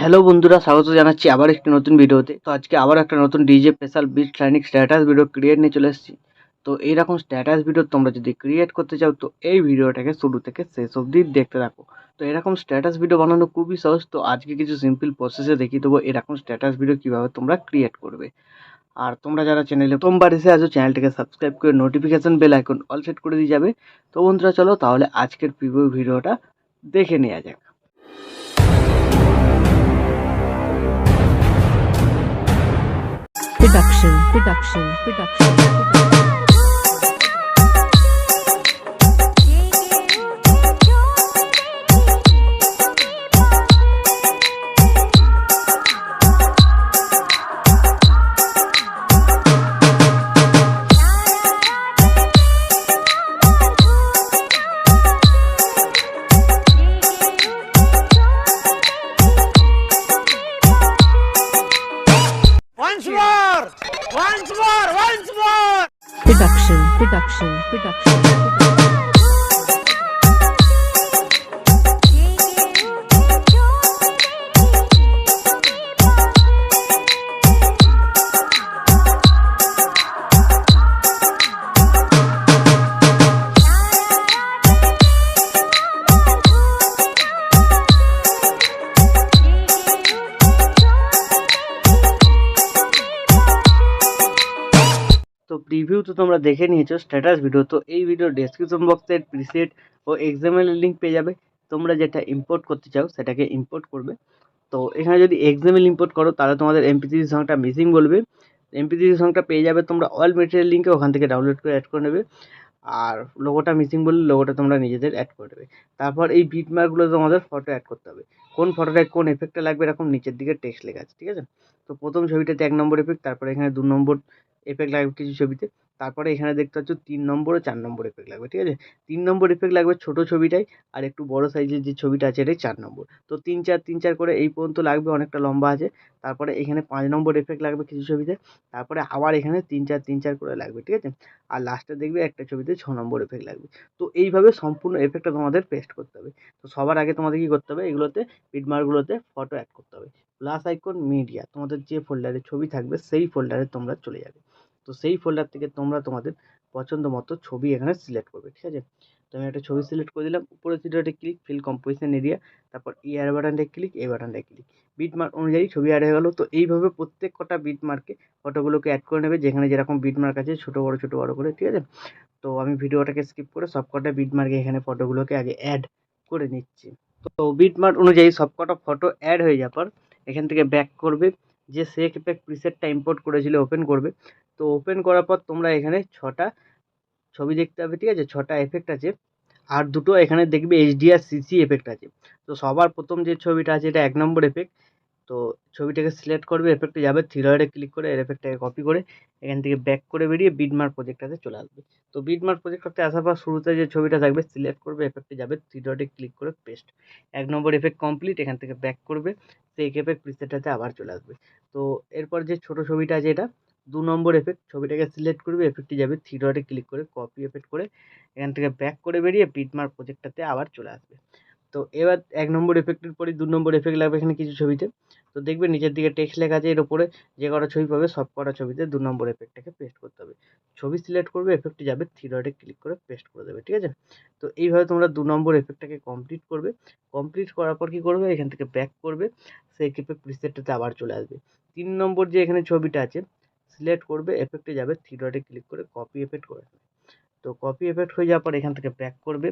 Hello বন্ধুরা, স্বাগত জানাচ্ছি আবার একটি নতুন ভিডিওতে। তো আজকে আবার একটা নতুন DJ special beat lining status video create নিয়ে চলে এসেছি। তো এইরকম স্ট্যাটাস ভিডিও তোমরা যদি ক্রিয়েট করতে চাও তো এই ভিডিওটাকে শুরু থেকে শেষ অবধি দেখতে থাকো। তো এরকম স্ট্যাটাস ভিডিও বানানো খুবই সহজ। তো আজকে কিছু সিম্পল প্রসেসে দেখিয়ে দেবো এরকম স্ট্যাটাস ভিডিও কীভাবে তোমরা ক্রিয়েট করবে। আর তোমরা যারা চ্যানেলে প্রথমবার এসে আছো চ্যানেলটিকে সাবস্ক্রাইব করে notification bell icon all set করে দিয়ে যাবে। তো বন্ধুরা চলো তাহলে আজকের প্রিভিউ ভিডিওটা দেখে নেওয়া যাক। Production. Once more. Production. তো প্রিভিউ তো তোমরা দেখে নিয়েছো স্ট্যাটাস ভিডিও। তো এই ভিডিও ডেসক্রিপশন বক্সে প্রিসেট ও এক্সএমএল এর লিঙ্ক পেয়ে যাবে। তোমরা যেটা ইম্পোর্ট করতে চাও সেটাকে ইম্পোর্ট করবে। তো এখানে যদি এক্সএমএল ইম্পোর্ট করো তাহলে তোমাদের এমপি3 সংটা মিসিং বলবে। এমপি3 সংটা পেয়ে যাবে তোমরা অল মেটেরিয়াল লিঙ্কে, ওখান থেকে ডাউনলোড করে অ্যাড করে নেবে। আর লোগোটা মিসিং বললে লোগোটা তোমরা নিজেদের অ্যাড করে দেবে। তারপর এই বিটমার্কগুলো তোমাদের ফটো অ্যাড করতে হবে। কোন ফটোটায় কোন এফেক্টটা লাগবে এরকম নিচের দিকে টেক্সট লেখা আছে, ঠিক আছে? তো প্রথম ছবিটাতে 1 নম্বর এফেক্ট, তারপরে এখানে 2 নম্বর এফেক্ট লাগবে কিছু ছবিতে, তারপরে এখানে দেখতে পাচ্ছ 3 নম্বর ও 4 নম্বর এফেক্ট লাগবে, ঠিক আছে? 3 নম্বর এফেক্ট লাগবে ছোটো ছবিটায়, আর একটু বড় সাইজের যে ছবিটা আছে এটাই 4 নম্বর। তো 3 4 3 4 করে এই পর্যন্ত লাগবে, অনেকটা লম্বা আছে। তারপরে এখানে 5 নম্বর এফেক্ট লাগবে কিছু ছবিতে, তারপরে আবার এখানে 3 4 3 4 করে লাগবে, ঠিক আছে? আর লাস্টে দেখবে একটা ছবিতে 6 নম্বর এফেক্ট লাগবে। তো এইভাবে সম্পূর্ণ এফেক্টটা তোমাদের পেস্ট করতে হবে। তো সবার আগে তোমাদের কী করতে হবে, এগুলোতে বিটমার্কগুলোতে ফটো অ্যাড করতে হবে। প্লাস আইকন মিডিয়া, তোমাদের যে ফোল্ডারে ছবি থাকবে সেই ফোল্ডারে তোমরা চলে যাবে। তো সেই ফোল্ডার থেকে তোমরা তোমাদের পছন্দ মতো ছবি এখানে সিলেক্ট করবে, ঠিক আছে? তো আমি একটা ছবি সিলেক্ট করে দিলাম, উপরে থ্রিডটে ক্লিক, ফিল কম্পোজিশন এরিয়া, তারপর এয়ার বাটনটায় ক্লিক, এই বাটনটায় ক্লিক, বিটমার্ক অনুযায়ী ছবি অ্যাড হয়ে গেল। তো এইভাবে প্রত্যেক কটা বিটমার্কে ফটোগুলোকে অ্যাড করে নেবে, যেখানে যেরকম বিটমার্ক আছে ছোটো বড়ো করে, ঠিক আছে? তো আমি ভিডিওটাকে স্কিপ করে সবকটা বিটমার্কে এখানে ফটোগুলোকে আগে অ্যাড করে নিচ্ছি। তো বিটমার্ক অনুযায়ী সবকটা ফটো অ্যাড হয়ে যাওয়ার পর এখান থেকে ব্যাক করবে, যে সেক এফেক্ট প্রিসেটটা ইম্পোর্ট করেছিল ওপেন করবে। তো ওপেন করার পর তোমরা এখানে 6টা ছবি দেখতে পাবে, ঠিক আছে? 6টা এফেক্ট আছে, আর দুটো এখানে দেখবে এইচডিআর সিসি এফেক্ট আছে। তো সবার প্রথম যে ছবিটা আছে এটা 1 নম্বর এফেক্ট। তো ছবিটাকে সিলেক্ট করবে, এফেক্টে যাবে, থ্রি ডটে ক্লিক করে এর এফেক্টটাকে কপি করে এখান থেকে ব্যাক করে বেরিয়ে বিটমার্ক প্রজেক্টটাতে চলে আসবে। তো বিটমার্ক প্রজেক্টটাতে আসার পর শুরুতে যে ছবিটা থাকবে সিলেক্ট করবে, এফেক্টে যাবে, থ্রি ডটে ক্লিক করে পেস্ট। 1 নম্বর এফেক্ট কমপ্লিট, এখান থেকে ব্যাক করবে, সেই এফেক্ট প্রিসেটটাতে আবার চলে আসবে। তো এরপর যে ছোটো ছবিটা আছে এটা 2 নম্বর এফেক্ট, ছবিটাকে সিলেক্ট করবে, এফেক্টে যাবে, থ্রি ডটে ক্লিক করে কপি এফেক্ট করে এখান থেকে ব্যাক করে বেরিয়ে বিটমার্ক প্রজেক্টটাতে আবার চলে আসবে। তো এবার 1 নম্বর এফেক্টের পরে 2 নম্বর এফেক্ট লাগবে এখানে কিছু ছবিতে। তো দেখবে নিচের দিকে টেক্সট লেখা আছে, এর উপরে যে কটা ছবি পাবে সব কটা ছবিতে 2 নম্বর এফেক্টটাকে পেস্ট করতে হবে। ছবি সিলেক্ট করবে, এফেক্টে যাবে, থ্রি ডটে ক্লিক করে পেস্ট করে দেবে, ঠিক আছে? তো এইভাবে তোমরা 2 নম্বর এফেক্টটাকে কমপ্লিট করবে। কমপ্লিট করার পর কী করবে, এখান থেকে ব্যাক করবে, সেই এফেক্ট প্রিসেটটাতে আবার চলে আসবে। 3 নম্বর যে এখানে ছবিটা আছে সিলেক্ট করবে, এফেক্টে যাবে, থ্রি ডটে ক্লিক করে কপি এফেক্ট করে দেবে। তো কপি এফেক্ট হয়ে যাওয়ার পর এখান থেকে ব্যাক করবে,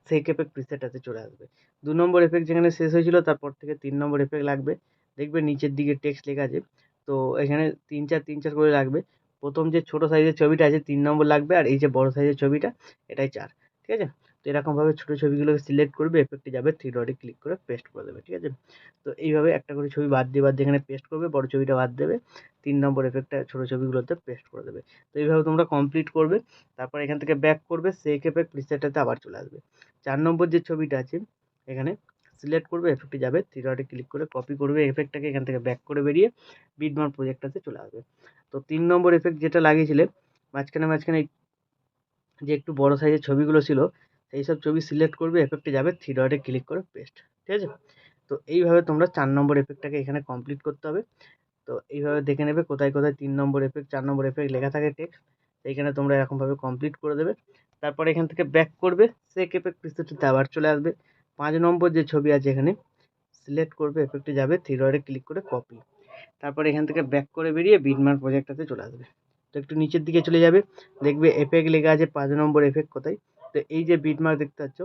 সেই এফেক্ট প্রিসেটটাতে চলে আসবে। 2 নম্বর এফেক্ট যেখানে শেষ হয়েছিল তারপর থেকে 3 নম্বর এফেক্ট লাগবে, দেখবে নিচের দিকে টেক্সট লেখা আছে। তো এখানে 3 4 3 4 করে লাগবে। প্রথম যে ছোটো সাইজের ছবিটা আছে 3 নম্বর লাগবে, আর এই যে বড় সাইজের ছবিটা এটাই 4, ঠিক আছে? তো এরকমভাবে ছোটো ছবিগুলোকে সিলেক্ট করবে, এফেক্টে যাবে, থ্রি ডটে ক্লিক করে পেস্ট করে দেবে, ঠিক আছে? তো এইভাবে একটা করে ছবি বাদ দিয়ে এখানে পেস্ট করবে, বড় ছবিটা বাদ দেবে, 3 নম্বর এফেক্টটা ছোটো ছবিগুলোতে পেস্ট করে দেবে। তো এইভাবে তোমরা কমপ্লিট করবে। তারপর এখান থেকে ব্যাক করবে, সেই এফেক্ট প্রিসেটটাতে আবার চলে আসবে। 4 নম্বর যে ছবিটা আছে এখানে সিলেক্ট করবে, এফেক্টে যাবে, থ্রি ডটে ক্লিক করে কপি করবে এফেক্টটাকে, এখান থেকে ব্যাক করে বেরিয়ে বিটমার্ক প্রজেক্টটাতে চলে আসবে। তো 3 নম্বর এফেক্ট যেটা লাগিয়েছিলে মাঝখানে যে একটু বড় সাইজের ছবিগুলো ছিল সেই সব ছবি সিলেক্ট করবে, এফেক্টে যাবে, থ্রি ডটে ক্লিক করে পেস্ট, ঠিক আছে? তো এইভাবে তোমরা 4 নম্বর এফেক্টটাকে এখানে কমপ্লিট করতে হবে। তো এইভাবে দেখে নেবে কোথায় 3 নম্বর এফেক্ট 4 নম্বর এফেক্ট লেখা থাকে টেক্সট, এইখানে তোমরা এরকমভাবে কমপ্লিট করে দেবে। তারপর এখান থেকে ব্যাক করবে, সেক এফেক্ট প্রিসেটটিতে আবার চলে আসবে। 5 নম্বর যে ছবি আছে এখানে সিলেক্ট করবে, এফেক্টে যাবে, থ্রি ডটে ক্লিক করে কপি। তারপর এখান থেকে ব্যাক করে বেরিয়ে বিটমার্ক প্রজেক্টটাতে চলে আসবে। তো একটু নিচের দিকে চলে যাবে, দেখবে এফেক্ট লেখা আছে 5 নম্বর এফেক্ট কোথায়। তো এই যে বিটমার্ক দেখতে পাচ্ছ,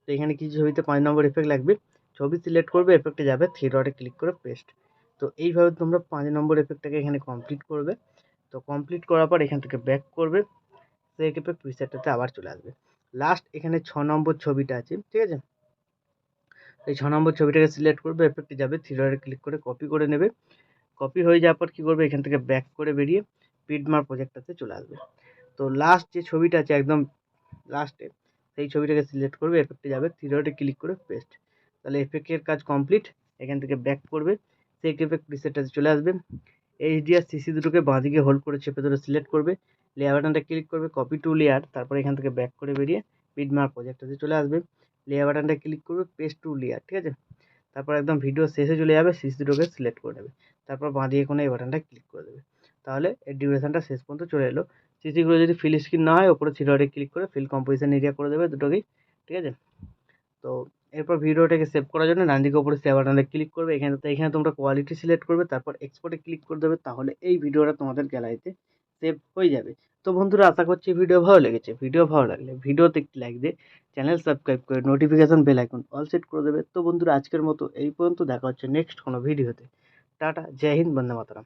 তো এখানে কিছু ছবিতে 5 নম্বর এফেক্ট লাগবে। ছবি সিলেক্ট করবে, এফেক্টে যাবে, থ্রি ডটে ক্লিক করে পেস্ট। তো এইভাবে তোমরা 5 নম্বর এফেক্টটাকে এখানে কমপ্লিট করবে। তো কমপ্লিট করার পর এখান থেকে ব্যাক করবে, সেক এফেক্ট প্রিসেটটাতে আবার চলে আসবে। লাস্ট এখানে 6 নম্বর ছবিটা আছে, ঠিক আছে। এই 6 নম্বর ছবিটাকে সিলেক্ট করবে, এফেক্টে যাবে, থ্রি ডটে ক্লিক করে কপি করে নেবে। কপি হয়ে যাওয়ার পর কী করবে, এখান থেকে ব্যাক করে বেরিয়ে বিটমার্ক প্রজেক্টটাতে চলে আসবে। তো লাস্ট যে ছবিটা আছে একদম লাস্টে, সেই ছবিটাকে সিলেক্ট করবে, এফেক্টে যাবে, থ্রি ডটে ক্লিক করে পেস্ট। তাহলে এফেক্টের কাজ কমপ্লিট। এখান থেকে ব্যাক করবে, সেক এফেক্ট প্রিসেটটাতে চলে আসবে। এইচডি আর সিসি দুটোকে বাঁদিকে হোল্ড করে চেপে ধরে সিলেক্ট করবে, লেয়ার বাটনটা ক্লিক করবে, কপি টু লেয়ার, তারপর এখান থেকে ব্যাক করে বেরিয়ে বিটমার্ক প্রজেক্টটাতে চলে আসবে। লেয়ার বাটনটা ক্লিক করবে, পেস্ট টু লেয়ার, ঠিক আছে। তারপর একদম ভিডিও শেষে চলে যাবে, সিসি দুটোকে সিলেক্ট করে নেবে, তারপর বাঁদিকে কোনো এই বাটনটা ক্লিক করে দেবে। তাহলে এর ডিউরেশনটা শেষ পর্যন্ত চলে এলো। সিসিগুলো যদি ফিল স্ক্রিন না হয়, ওপরে থ্রি ডটে ক্লিক করে ফিল কম্পোজিশন এরিয়া করে দেবে দুটোকেই, ঠিক আছে। তো এরপর ভিডিওটাকে সেভ করার জন্য ডান দিকে উপরে সেভ বাটনে ক্লিক করবে। এখানে তোমরা কোয়ালিটি সিলেক্ট করবে, তারপর এক্সপোর্টে ক্লিক করে দেবে। তাহলে এই ভিডিওটা তোমাদের গ্যালারিতে সেভ হয়ে যাবে। তো বন্ধুরা, আশা করছি ভিডিও ভালো লেগেছে। ভিডিও ভালো লাগলে ভিডিওতে একটি লাইক দিয়ে চ্যানেল সাবস্ক্রাইব করে notification bell icon all set করে দেবে। তো বন্ধুরা, আজকের মতো এই পর্যন্ত, দেখা হচ্ছে নেক্সট কোনো ভিডিওতে। টাটা, জয় হিন্দ, বন্দে মাতরম।